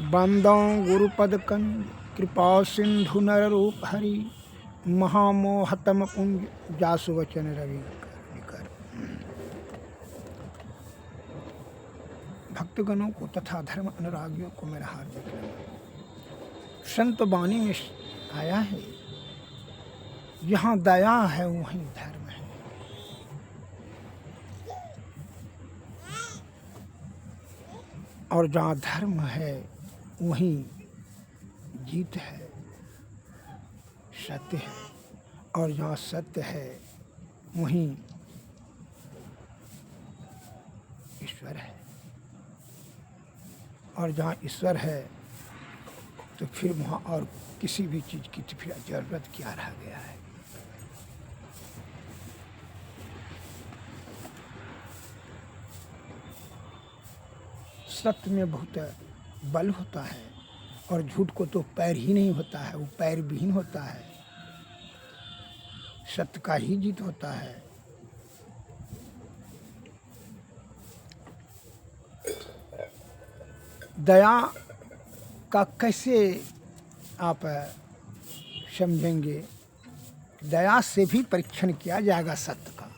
बंदों गुरुपद कंद कृपा सिंधु नर रूप हरि महामोहतम कुंज जासु वचन रवि कर। भक्तगणों को तथा धर्म अनुरागियों को मेरा हार्दिक नमन। संत वाणी में आया है, जहाँ दया है वहीं धर्म है। और जहाँ धर्म है वहीं जीत है, सत्य है। और जहाँ सत्य है वहीं ईश्वर है। और जहाँ ईश्वर है तो फिर वहाँ और किसी भी चीज़ की तो फिर जरूरत क्या रह गया है। सत्य में बहुत बल होता है और झूठ को तो पैर ही नहीं होता है, वो पैर विहीन होता है। सत्य का ही जीत होता है। दया का कैसे आप समझेंगे? दया से भी परीक्षण किया जाएगा सत्य का।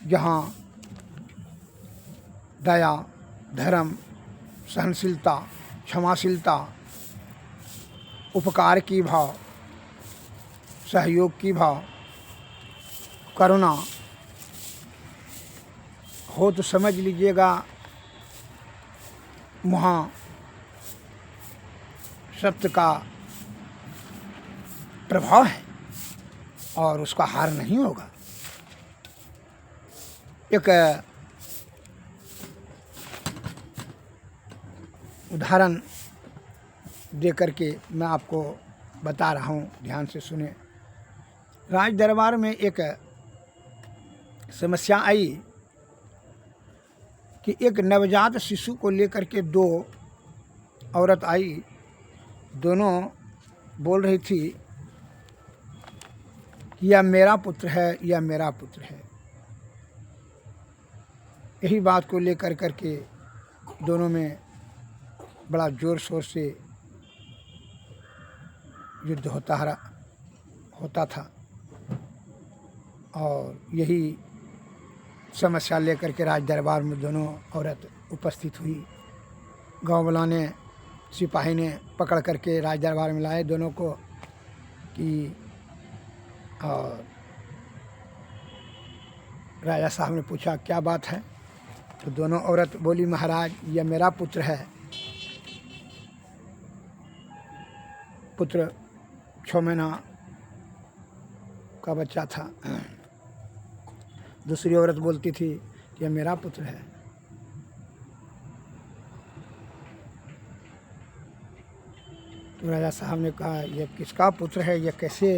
जहाँ दया, धर्म, सहनशीलता, क्षमाशीलता, उपकार की भाव, सहयोग की भाव, करुणा हो तो समझ लीजिएगा वहाँ सत्य का प्रभाव है और उसका हार नहीं होगा। एक उदाहरण दे करके मैं आपको बता रहा हूँ, ध्यान से सुने। राज दरबार में एक समस्या आई कि एक नवजात शिशु को लेकर के दो औरत आई। दोनों बोल रही थी कि यह मेरा पुत्र है, यह मेरा पुत्र है। यही बात को लेकर करके दोनों में बड़ा जोर शोर से युद्ध होता था। और यही समस्या लेकर के राज दरबार में दोनों औरत उपस्थित हुई। गांव वालों ने, सिपाही ने पकड़ करके राज दरबार में लाए दोनों को कि और राजा साहब ने पूछा क्या बात है। तो दोनों औरत बोली, महाराज यह मेरा पुत्र है। पुत्र 6 महीना का बच्चा था। दूसरी औरत बोलती थी कि यह मेरा पुत्र है। तो राजा साहब ने कहा यह किसका पुत्र है, यह कैसे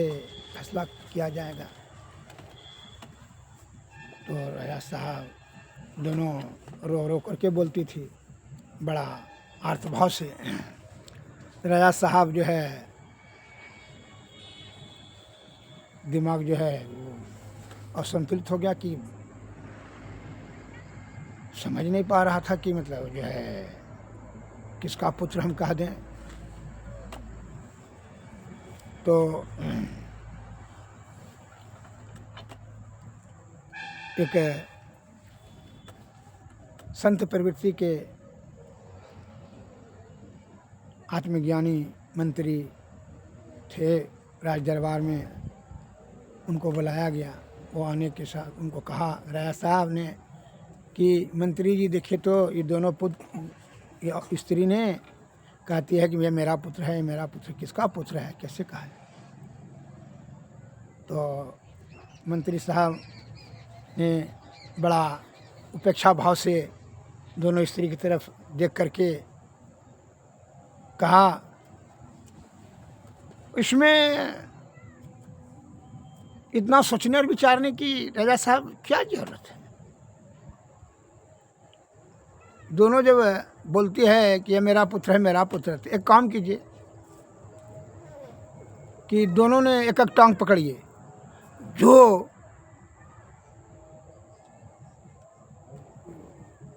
फैसला किया जाएगा। तो राजा साहब दोनों रो रो करके बोलती थी बड़ा आर्तभाव से। राजा साहब जो है दिमाग जो है वो असंतुलित हो गया कि समझ नहीं पा रहा था कि मतलब जो है किसका पुत्र हम कह दें। तो एक संत प्रवृत्ति के आत्मज्ञानी मंत्री थे राज दरबार में, उनको बुलाया गया। वो आने के साथ उनको कहा राजा साहब ने कि मंत्री जी देखिए तो ये दोनों पुत्र, ये स्त्री ने कहती है कि ये मेरा पुत्र है, मेरा पुत्र। किसका पुत्र है, कैसे कहा है? तो मंत्री साहब ने बड़ा उपेक्षा भाव से दोनों स्त्री की तरफ देख करके कहा, इसमें इतना सोचने और विचारने की राजा साहब क्या जरूरत है? दोनों जब बोलती है कि ये मेरा पुत्र है, मेरा पुत्र है, तो एक काम कीजिए कि दोनों ने एक एक टांग पकड़िए, जो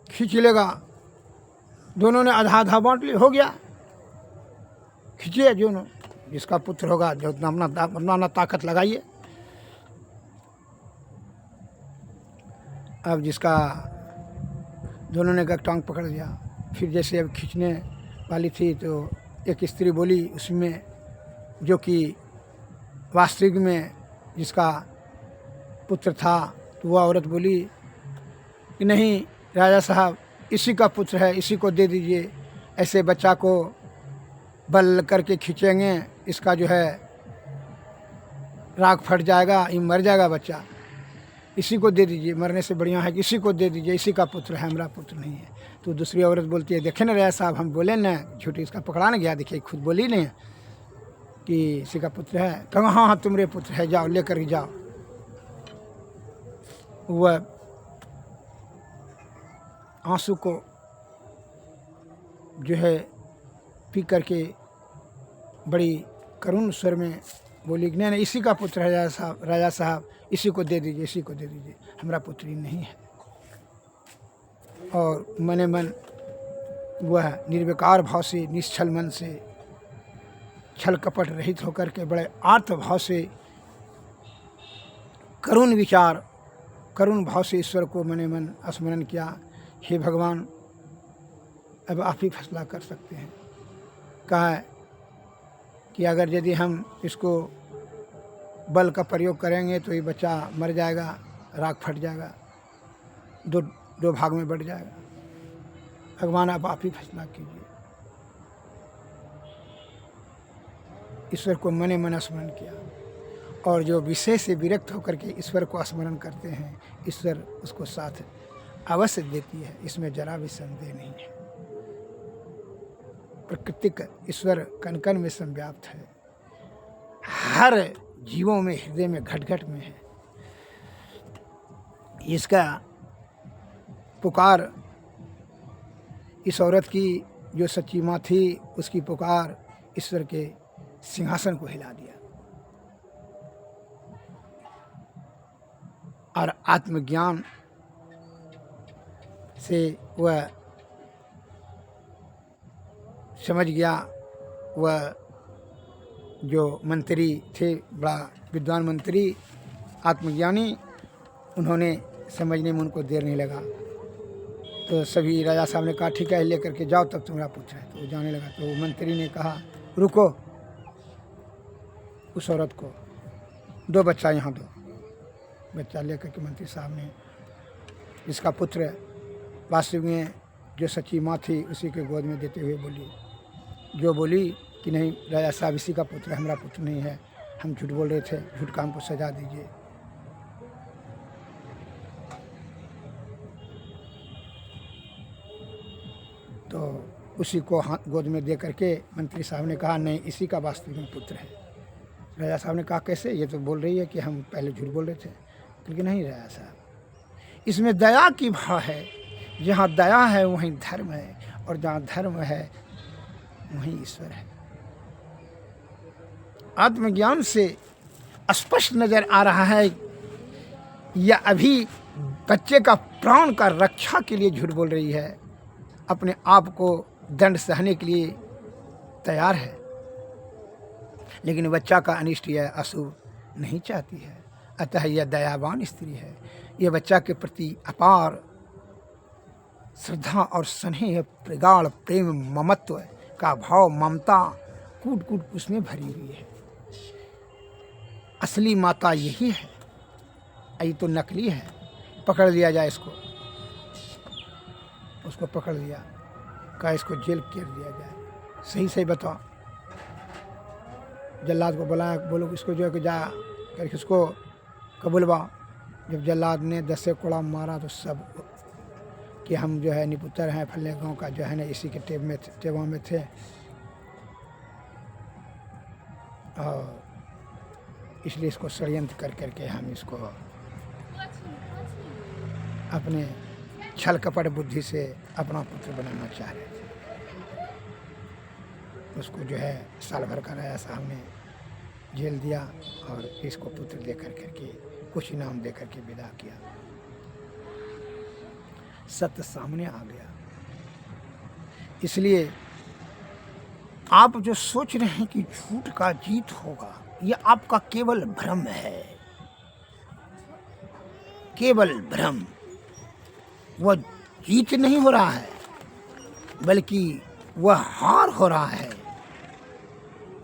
खींच लेगा दोनों ने आधा आधा बांट लिया, हो गया। खींचिए जो जिसका पुत्र होगा, जो अपना ताकत लगाइए। अब जिसका दोनों ने टांग पकड़ लिया, फिर जैसे अब खींचने वाली थी तो एक स्त्री बोली उसमें, जो कि वास्तविक में जिसका पुत्र था, तो वह औरत बोली कि नहीं राजा साहब, इसी का पुत्र है, इसी को दे दीजिए। ऐसे बच्चा को बल करके खींचेंगे, इसका जो है राख फट जाएगा, ये मर जाएगा बच्चा, इसी को दे दीजिए। मरने से बढ़िया है कि इसी को दे दीजिए, इसी का पुत्र है, हमारा पुत्र नहीं है। तो दूसरी औरत बोलती है, देखे ना राजा साहब, हम बोले ना, झूठी इसका पकड़ा ना गया, देखिए खुद बोली नहीं कि इसी का पुत्र है। कहा हाँ हाँ तुम्हारे पुत्र है, जाओ लेकर ही जाओ। वह आंसू को जो है पी करके बड़ी करुण स्वर में बोली, नहीं नहीं, इसी का पुत्र है राजा साहब, इसी को दे दीजिए, इसी को दे दीजिए, हमारा पुत्र ही नहीं है। और मने मन वह निर्विकार भाव से, निश्चल मन से, छल कपट रहित होकर के बड़े आर्त भाव से, करुण विचार, करुण भाव से ईश्वर को मने मन स्मरण किया। हे भगवान, अब आप ही फैसला कर सकते हैं। कहा कि अगर यदि हम इसको बल का प्रयोग करेंगे तो ये बच्चा मर जाएगा, राख फट जाएगा, दो भाग में बढ़ जाएगा। भगवान आप ही फैसला कीजिए। ईश्वर को मने मन स्मरण किया, और जो विषय से विरक्त होकर के ईश्वर को स्मरण करते हैं, ईश्वर उसको साथ अवश्य देती है, इसमें जरा भी संदेह नहीं है। प्राकृतिक ईश्वर कण कण में संव्याप्त है, हर जीवों में, हृदय में, घट घट में है। इसका पुकार, इस औरत की जो सच्ची माँ थी, उसकी पुकार ईश्वर के सिंहासन को हिला दिया। और आत्मज्ञान से वह समझ गया, वह जो मंत्री थे, बड़ा विद्वान मंत्री, आत्मज्ञानी, उन्होंने समझने में उनको देर नहीं लगा। तो सभी राजा साहब ने कहा ठीक है, लेकर के जाओ, तब तुम्हारा पुत्र है। तो वो जाने लगा। तो मंत्री ने कहा रुको, उस औरत को दो बच्चा यहाँ दो। बच्चा लेकर के मंत्री साहब ने, इसका पुत्र वास्तव में जो सच्ची माँ थी, उसी के गोद में देते हुए बोली, जो बोली कि नहीं राजा साहब, इसी का पुत्र है, हमारा पुत्र नहीं है, हम झूठ बोल रहे थे, झूठ का हमको सजा दीजिए। तो उसी को हाथ गोद में दे करके मंत्री साहब ने कहा नहीं, इसी का वास्तविक में पुत्र है। राजा साहब ने कहा कैसे, ये तो बोल रही है कि हम पहले झूठ बोल रहे थे। लेकिन नहीं राजा साहब, इसमें दया की भाव है, जहाँ दया है वहीं धर्म है, और जहाँ धर्म है वहीं ईश्वर है। आत्मज्ञान से स्पष्ट नजर आ रहा है यह अभी बच्चे का प्राण का रक्षा के लिए झूठ बोल रही है, अपने आप को दंड सहने के लिए तैयार है, लेकिन बच्चा का अनिष्ट या अशुभ नहीं चाहती है। अतः यह दयावान स्त्री है। यह बच्चा के प्रति अपार श्रद्धा और स्नेह, प्रगाढ़ प्रेम, ममत्व का भाव, ममता कूट कूट उसमें भरी हुई है। असली माता यही है, ये तो नकली है। पकड़ लिया जाए इसको, उसको पकड़ लिया, कहा इसको जेल कर दिया जाए। सही सही बताओ। जल्लाद को बुलाया, बोलो इसको जो है कि जा करके उसको कबूलवा। जब जल्लाद ने 10 से कोड़ा मारा तो सब कि हम जो है निपुत्र हैं, फलने गांव का जो है ना, इसी के टेवा में थे, और इसलिए इसको षड्यंत्र कर करके हम इसको अपने छल कपट बुद्धि से अपना पुत्र बनाना चाह रहे थे। उसको जो है साल भर का राजा साहब ने जेल दिया, और इसको पुत्र दे कर करके कुछ इनाम दे करके विदा किया। सत्य सामने आ गया इसलिए आप जो सोच रहे हैं कि झूठ का जीत होगा, ये आपका केवल भ्रम है, केवल भ्रम। वह जीत नहीं हो रहा है, बल्कि वह हार हो रहा है।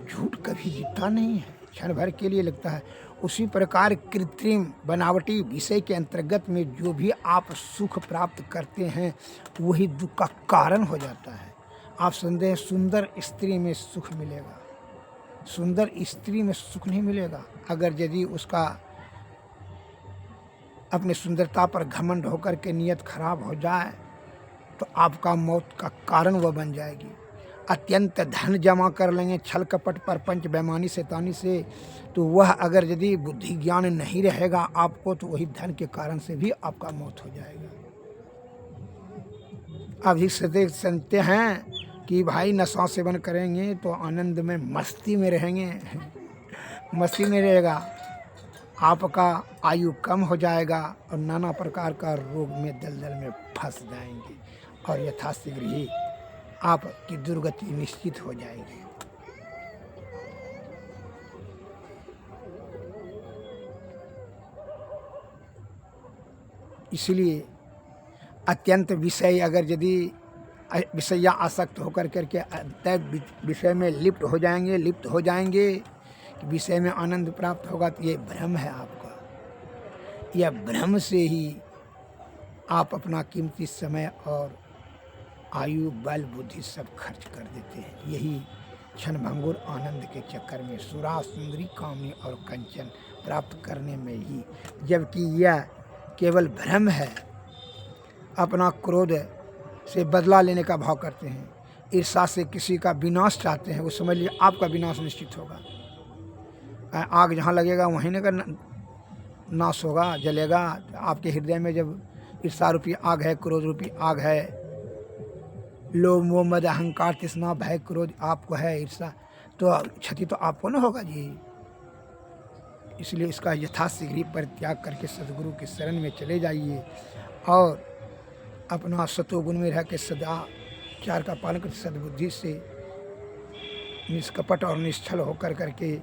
झूठ कभी जीतता नहीं है, क्षण भर के लिए लगता है। उसी प्रकार कृत्रिम बनावटी विषय के अंतर्गत में जो भी आप सुख प्राप्त करते हैं, वही दुख का कारण हो जाता है। आप संदेह सुंदर स्त्री में सुख मिलेगा, सुंदर स्त्री में सुख नहीं मिलेगा। अगर यदि उसका अपनी सुंदरता पर घमंड होकर के नियत खराब हो जाए, तो आपका मौत का कारण वह बन जाएगी। अत्यंत धन जमा कर लेंगे छल कपट परपंच बेईमानी शैतानी से, तो वह अगर यदि बुद्धि ज्ञान नहीं रहेगा आपको, तो वही धन के कारण से भी आपका मौत हो जाएगा। अभी से सुनते हैं कि भाई नशा सेवन करेंगे तो आनंद में मस्ती में रहेंगे, मस्ती में रहेगा, आपका आयु कम हो जाएगा और नाना प्रकार का रोग में दलदल में फंस जाएंगे और यथाशीघ्र ही आपकी दुर्गति निश्चित हो जाएगी। इसलिए अत्यंत विषय अगर यदि विषया आसक्त होकर करके विषय में लिप्त हो जाएंगे कि विषय में आनंद प्राप्त होगा, तो ये भ्रम है आपका। यह भ्रम से ही आप अपना कीमती समय और आयु बल बुद्धि सब खर्च कर देते हैं। यही क्षणभंगुर आनंद के चक्कर में सुरा सुंदरी कामनी और कंचन प्राप्त करने में ही, जबकि यह केवल भ्रम है। अपना क्रोध से बदला लेने का भाव करते हैं, ईर्षा से किसी का विनाश चाहते हैं, वो समझ लीजिए आपका विनाश निश्चित होगा। आग जहाँ लगेगा वहीं न का नाश होगा, जलेगा। आपके हृदय में जब ईर्षा रूपी आग है, क्रोध रूपी आग है, लोभ मोह मद अहंकार तृष्णा भय क्रोध आपको है, ईर्षा, तो क्षति तो आपको न होगा जी। इसलिए इसका यथाशीघ्र परित्याग करके सद्गुरु के शरण में चले जाइए और अपना सतोगुण में रह के सदा चार का पालन करके सद्बुद्धि से निष्कपट और निश्चल होकर करके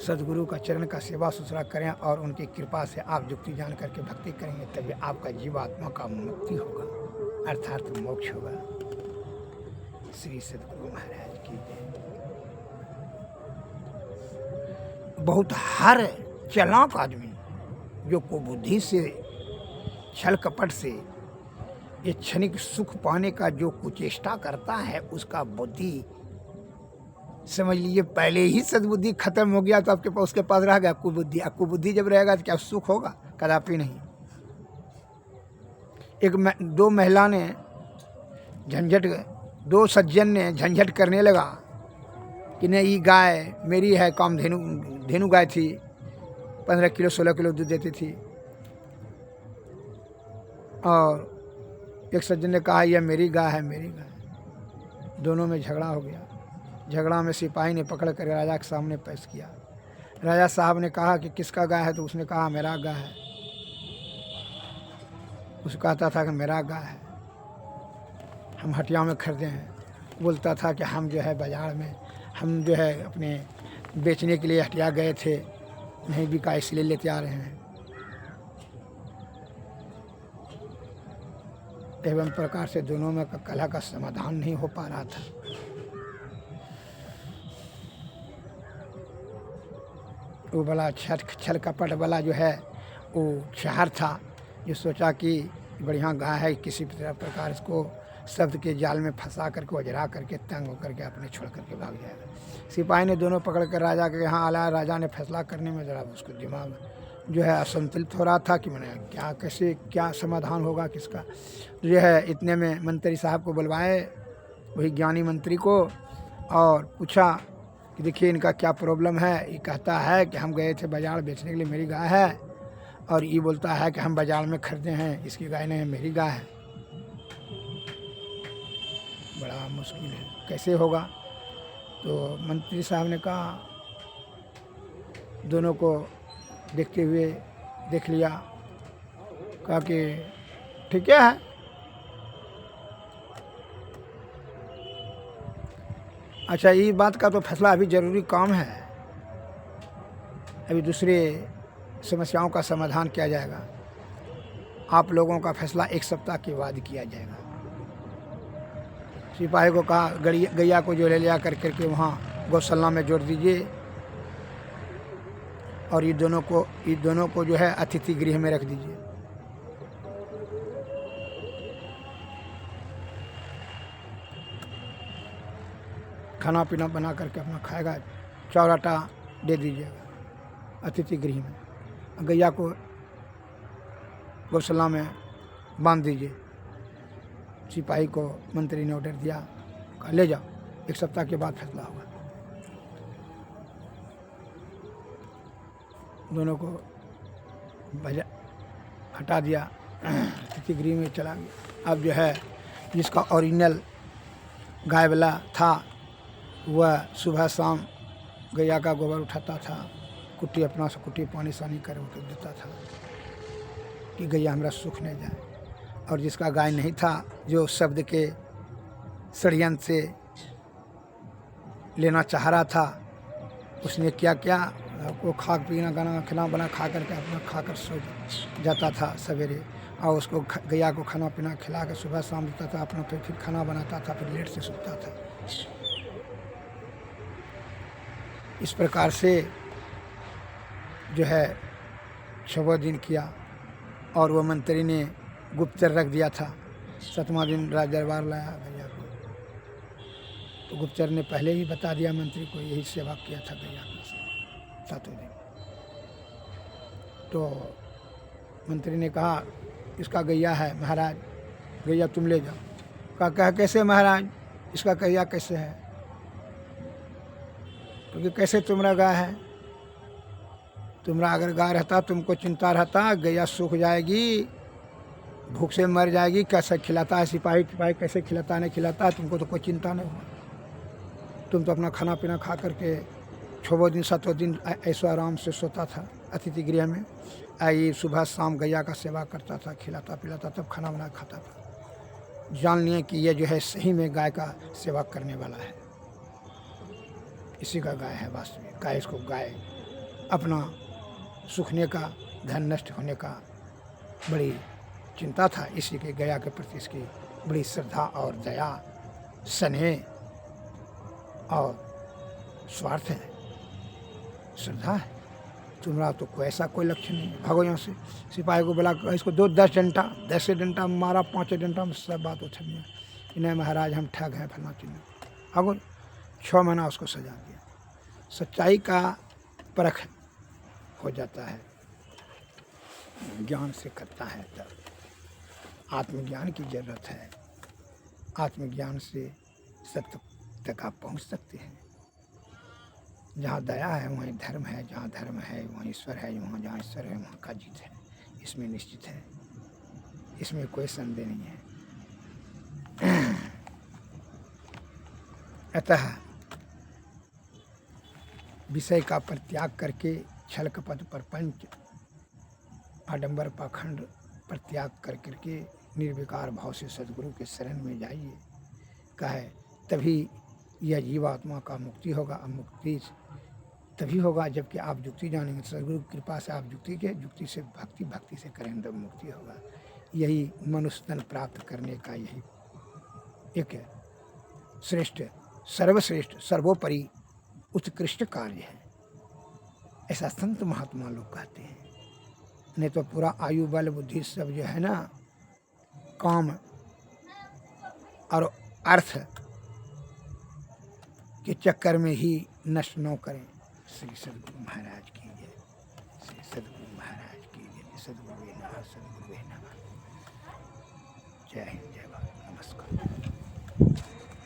सद्गुरु का चरण का सेवा सुसरा करें और उनकी कृपा से आप युक्ति जान करके भक्ति करेंगे, तभी आपका जीवात्मा का मुक्ति होगा, अर्थात मोक्ष होगा। श्री सद्गुरु महाराज की जय। बहुत हर चालाक आदमी जो कुबुद्धि से छल कपट से ये क्षणिक सुख पाने का जो कुचेष्टा करता है, उसका बुद्धि समझ लीजिए पहले ही सद्बुद्धि खत्म हो गया, तो आपके पास उसके पास रह गया कुबुद्धि। अब कुबुद्धि जब रहेगा तो क्या सुख होगा? कदापि नहीं। दो महिला ने झंझट, दो सज्जन ने झंझट करने लगा कि नहीं ये गाय मेरी है, धेनु गाय थी, 15 किलो 16 किलो दूध देती थी। और एक सज्जन ने कहा यह मेरी गाय है, मेरी गाय। दोनों में झगड़ा हो गया। झगड़ा में सिपाही ने पकड़ कर राजा के सामने पेश किया। राजा साहब ने कहा कि किसका गाय है? तो उसने कहा मेरा गाय है। उसको कहता था कि मेरा गाय है, हम हटिया में खरीदे हैं। बोलता था कि हम जो है बाज़ार में हम जो है अपने बेचने के लिए हटिया गए थे, नहीं बिका इसलिए लेते आ रहे हैं। एवं प्रकार से दोनों में कलह का समाधान नहीं हो पा रहा था। वो बड़ा छल कपट वाला जो है वो शहर था, जो सोचा कि बढ़िया गाय है, किसी प्रकार इसको शब्द के जाल में फंसा करके वजरा करके तंग होकर के अपने छोड़ करके भाग जाएगा। सिपाही ने दोनों पकड़ कर राजा के यहाँ आया। राजा ने फैसला करने में ज़रा उसको दिमाग जो है असंतुलित हो रहा था कि मैंने क्या कैसे क्या समाधान होगा किसका। जो है इतने में मंत्री साहब को बुलवाए, वही ज्ञानी मंत्री को, और पूछा कि देखिए इनका क्या प्रॉब्लम है। ये कहता है कि हम गए थे बाज़ार बेचने के लिए, मेरी गाय है, और ये बोलता है कि हम बाज़ार में खरीदे हैं, इसकी गाय नहीं है, मेरी गाय है। बड़ा मुश्किल है, कैसे होगा? तो मंत्री साहब ने कहा, दोनों को देखते हुए देख लिया, कहा कि ठीक है, अच्छा, ये बात का तो फैसला अभी ज़रूरी काम है, अभी दूसरे समस्याओं का समाधान किया जाएगा। आप लोगों का फैसला 1 सप्ताह के बाद किया जाएगा। सिपाही को कहा गैया को जो ले लिया करके वहाँ गौशाला में जोड़ दीजिए और ये दोनों को जो है अतिथि गृह में रख दीजिए। खाना पीना बना करके अपना खाएगा, चावल आटा दे दीजिएगा अतिथि गृह में। गैया को गौशाला में बांध दीजिए। सिपाही को मंत्री ने ऑर्डर दिया, कहा ले जाओ, 1 सप्ताह के बाद फैसला होगा। दोनों को हटा दिया, अतिथि गृह में चला गया। अब जो है जिसका ओरिजिनल गाय वाला था वह सुबह शाम गैया का गोबर उठाता था, कुट्टी अपना से कुट्टी पानी सानी कर देता था कि गैया हमारा सुख नहीं जाए। और जिसका गाय नहीं था, जो शब्द के षड्यंत्र से लेना चाह रहा था, उसने क्या किया, वो खा पीना गाना खाना बना खा करके अपना खाकर सो जाता था सवेरे, और उसको गैया को खाना पीना खिला कर सुबह शाम देता था, अपना फिर खाना बनाता था, फिर लेट से सोता था। इस प्रकार से जो है 6 दिन किया और वो मंत्री ने गुप्तचर रख दिया था। 7वां दिन राज दरबार लाया गैया को, तो गुप्तचर ने पहले ही बता दिया मंत्री को, यही सेवा किया था गैया की 7वें दिन। तो मंत्री ने कहा इसका गैया है महाराज, गैया तुम ले जाओ। कहा कैसे महाराज, इसका गैया कैसे है? क्योंकि कैसे तुम्हारा गाय है? तुम्हारा अगर गाय रहता तुमको चिंता रहता, गैया सूख जाएगी, भूख से मर जाएगी, कैसे खिलाता है सिपाही कैसे खिलाता नहीं खिलाता, तुमको तो कोई चिंता नहीं हुआ। तुम तो अपना खाना पीना खा करके 6 दिन 7 दिन ऐसा आराम से सोता था अतिथि गृह में। आई सुबह शाम गैया का सेवा करता था, खिलाता पिलाता, तब खाना बना खाता था। जान लिए कि ये जो है सही में गाय का सेवा करने वाला है, इसी का गाय है वास्तविक गाय। इसको गाय अपना सूखने का, धन नष्ट होने का बड़ी चिंता था, इसी के गया के प्रति इसकी बड़ी श्रद्धा और दया, स्नेह और स्वार्थ है, श्रद्धा है। तुम्हारा तो कोई ऐसा कोई लक्ष्य नहीं है, भागो यहाँ से। सिपाही को बोला इसको दो 10 डंडा, 10 डंडा मारा, 5 डंडा में सब बात उछल गया कि नहीं महाराज हम ठग हैं फलना चिन्ह। भागो, 6 महीना उसको सजा दिया। सच्चाई का परख हो जाता है, ज्ञान से करता है, तब आत्मज्ञान की जरूरत है। आत्मज्ञान से सत्य तक आप पहुँच सकते हैं। जहाँ दया है वहीं धर्म है, जहाँ धर्म है वहीं ईश्वर है, वहाँ जहाँ ईश्वर है वहाँ का जीत है, इसमें निश्चित है, इसमें कोई संदेह नहीं है। अतः विषय का परित्याग करके छल कपट प्रपंच आडंबर पाखंड परित्याग कर करके निर्विकार भाव से सद्गुरु के शरण में जाइए। कहे तभी यह जीवात्मा का मुक्ति होगा। अब मुक्ति तभी होगा जबकि आप युक्ति जानेंगे। सद्गुरु की कृपा से आप युक्ति से भक्ति से करेंगे तब मुक्ति होगा। यही मनुष्य तन प्राप्त करने का यही एक श्रेष्ठ, सर्वश्रेष्ठ, सर्वोपरि उत्कृष्ट कार्य है, ऐसा संत महात्मा लोग कहते हैं। नहीं तो पूरा आयु बल बुद्धि सब जो है ना, काम और अर्थ के चक्कर में ही नष्ट न करें। श्री सद्गुरु महाराज की जय, श्री सद्गुरु महाराज की जय, सद्गुरु नमः, सद्गुरु नमः। जय हिंद, जय भारत, नमस्कार।